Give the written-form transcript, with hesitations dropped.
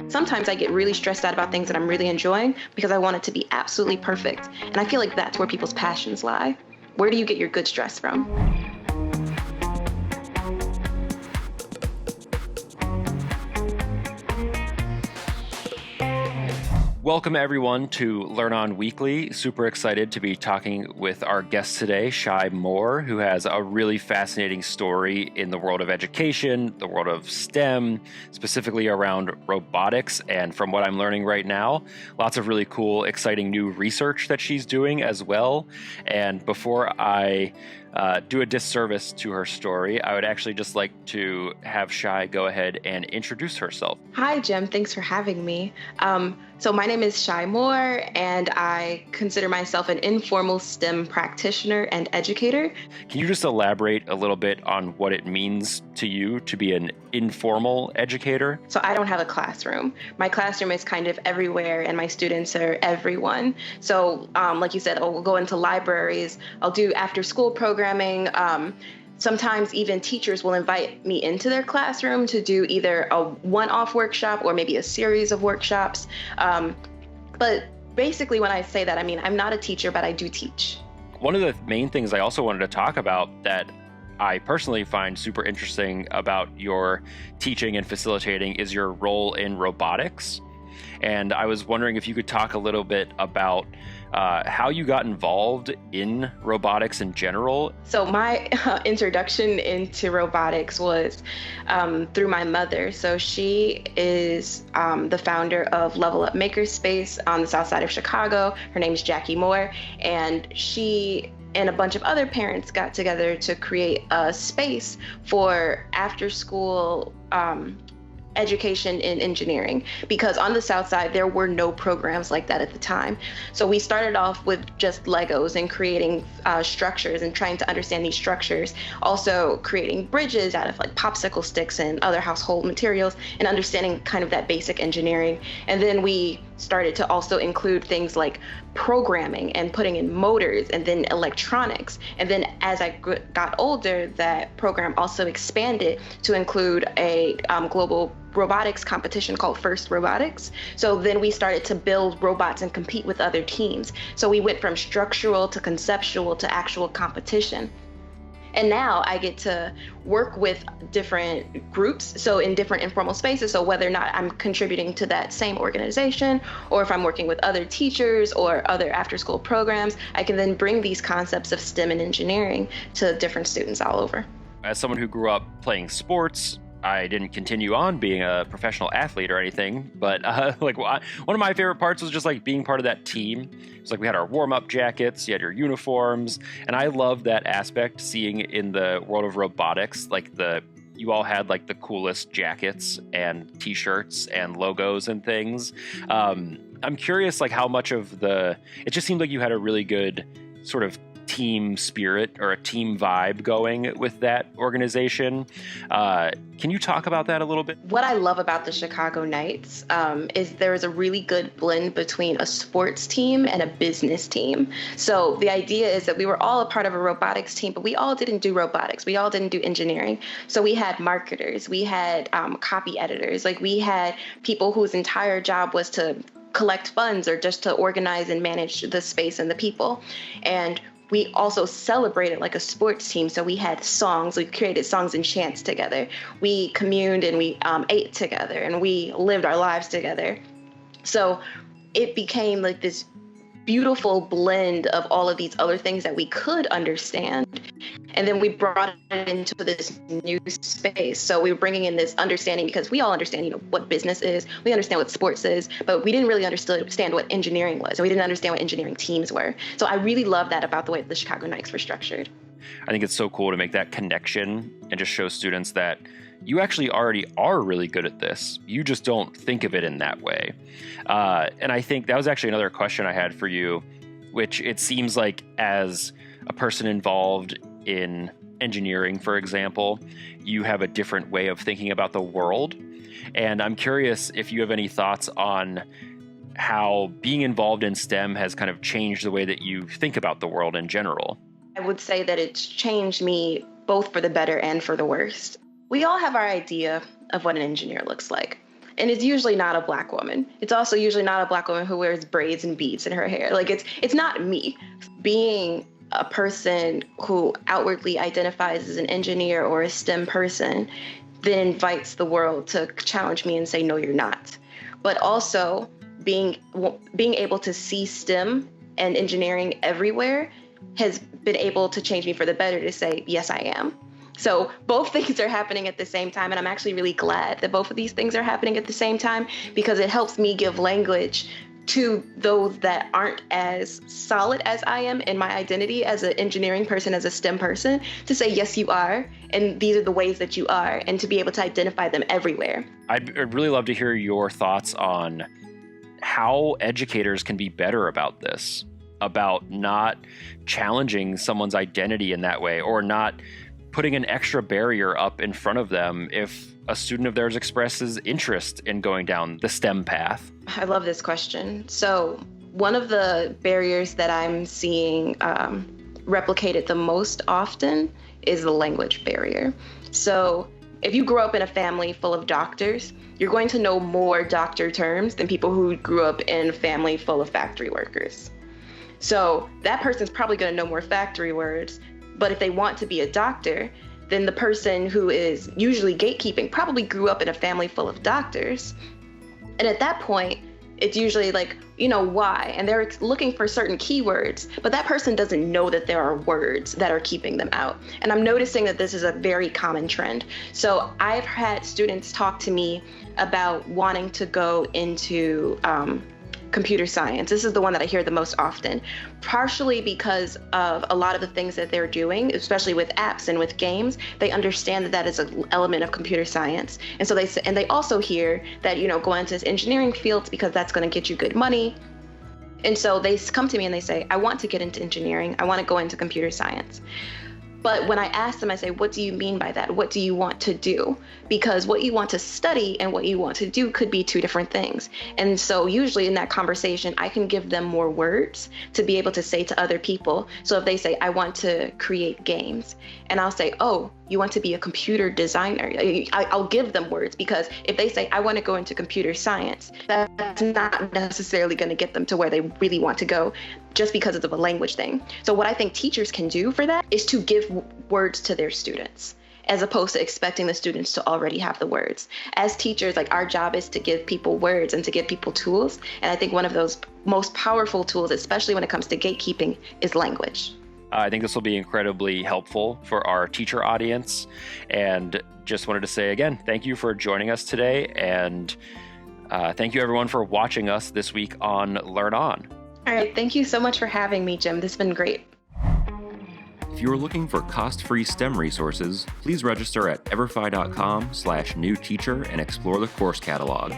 Sometimes I get really stressed out about things that I'm really enjoying because I want it to be absolutely perfect. And I feel like that's where people's passions lie. Where do you get your good stress from? Welcome everyone to LearnOn Weekly. Super excited to be talking with our guest today, Shai Moore, who has a really fascinating story in the world of education, the world of STEM, specifically around robotics. And from what I'm learning right now, lots of really cool, exciting new research that she's doing as well. And before I do a disservice to her story, I would actually just like to have Shai go ahead and introduce herself. Hi, Jim. Thanks for having me. So my name is Shai Moore, and I consider myself an informal STEM practitioner and educator. Can you just elaborate a little bit on what it means to you to be an informal educator? So I don't have a classroom. My classroom is kind of everywhere, and my students are everyone. So like you said, I'll go into libraries. I'll do after-school programming. Sometimes even teachers will invite me into their classroom to do either a one-off workshop or maybe a series of workshops. But basically when I say that, I mean, I'm not a teacher, but I do teach. One of the main things I also wanted to talk about that I personally find super interesting about your teaching and facilitating is your role in robotics. And I was wondering if you could talk a little bit about how you got involved in robotics in general. So my introduction into robotics was through my mother. So she is the founder of Level Up Makerspace on the south side of Chicago. Her name is Shai Moore, and she and a bunch of other parents got together to create a space for after school education in engineering, because on the south side there were no programs like that at the time. So we started off with just Legos and creating structures and trying to understand these structures, also creating bridges out of like popsicle sticks and other household materials, and understanding kind of that basic engineering. And then we started to also include things like programming and putting in motors and then electronics. And then as I got older, that program also expanded to include a global robotics competition called First Robotics. So then we started to build robots and compete with other teams. So we went from structural to conceptual to actual competition. And now I get to work with different groups, so in different informal spaces. So whether or not I'm contributing to that same organization, or if I'm working with other teachers or other after-school programs, I can then bring these concepts of STEM and engineering to different students all over. As someone who grew up playing sports, I didn't continue on being a professional athlete or anything, but one of my favorite parts was just like being part of that team. It was like we had our warm-up jackets, you had your uniforms, and I loved that aspect, seeing in the world of robotics, you all had like the coolest jackets and t-shirts and logos and things. I'm curious like how much of it just seemed like you had a really good sort of team spirit or a team vibe going with that organization. Can you talk about that a little bit? What I love about the Chicago Knights is there is a really good blend between a sports team and a business team. So the idea is that we were all a part of a robotics team, but we all didn't do robotics. We all didn't do engineering. So we had marketers, we had copy editors, like we had people whose entire job was to collect funds or just to organize and manage the space and the people. And we also celebrated like a sports team. So we had songs, we created songs and chants together. We communed and we ate together and we lived our lives together. So it became like this beautiful blend of all of these other things that we could understand. And then we brought it into this new space. So we were bringing in this understanding, because we all understand, what business is, we understand what sports is, but we didn't really understand what engineering was. And we didn't understand what engineering teams were. So I really love that about the way the Chicago Knights were structured. I think it's so cool to make that connection and just show students that you actually already are really good at this. You just don't think of it in that way. And I think that was actually another question I had for you, which it seems like as a person involved in engineering, for example, you have a different way of thinking about the world. And I'm curious if you have any thoughts on how being involved in STEM has kind of changed the way that you think about the world in general. I would say that it's changed me both for the better and for the worse. We all have our idea of what an engineer looks like. And it's usually not a Black woman. It's also usually not a Black woman who wears braids and beads in her hair. Like it's not me. Being a person who outwardly identifies as an engineer or a STEM person then invites the world to challenge me and say, no, you're not. But also being able to see STEM and engineering everywhere has been able to change me for the better to say, yes, I am. So both things are happening at the same time. And I'm actually really glad that both of these things are happening at the same time, because it helps me give language to those that aren't as solid as I am in my identity as an engineering person, as a STEM person, to say, yes, you are. And these are the ways that you are, and to be able to identify them everywhere. I'd really love to hear your thoughts on how educators can be better about this, about not challenging someone's identity in that way, or not putting an extra barrier up in front of them if a student of theirs expresses interest in going down the STEM path. I love this question. So one of the barriers that I'm seeing replicated the most often is the language barrier. So if you grow up in a family full of doctors, you're going to know more doctor terms than people who grew up in a family full of factory workers. So that person's probably going to know more factory words, but if they want to be a doctor, then the person who is usually gatekeeping probably grew up in a family full of doctors. And at that point, it's usually like, why? And they're looking for certain keywords, but that person doesn't know that there are words that are keeping them out. And I'm noticing that this is a very common trend. So I've had students talk to me about wanting to go into computer science. This is the one that I hear the most often, partially because of a lot of the things that they're doing, especially with apps and with games. They understand that that is an element of computer science. And so they also hear that, go into engineering fields because that's going to get you good money. And so they come to me and they say, I want to get into engineering. I want to go into computer science. But when I ask them, I say, what do you mean by that? What do you want to do? Because what you want to study and what you want to do could be two different things. And so usually in that conversation, I can give them more words to be able to say to other people. So if they say, I want to create games, and I'll say, oh, you want to be a computer designer? I'll give them words, because if they say, I want to go into computer science, that's not necessarily going to get them to where they really want to go, just because of a language thing. So what I think teachers can do for that is to give words to their students, as opposed to expecting the students to already have the words. As teachers, our job is to give people words and to give people tools. And I think one of those most powerful tools, especially when it comes to gatekeeping, is language. I think this will be incredibly helpful for our teacher audience. And just wanted to say again, thank you for joining us today. And thank you everyone for watching us this week on LearnOn. All right, thank you so much for having me, Jim. This has been great. If you are looking for cost-free STEM resources, please register at everfi.com/new teacher and explore the course catalog.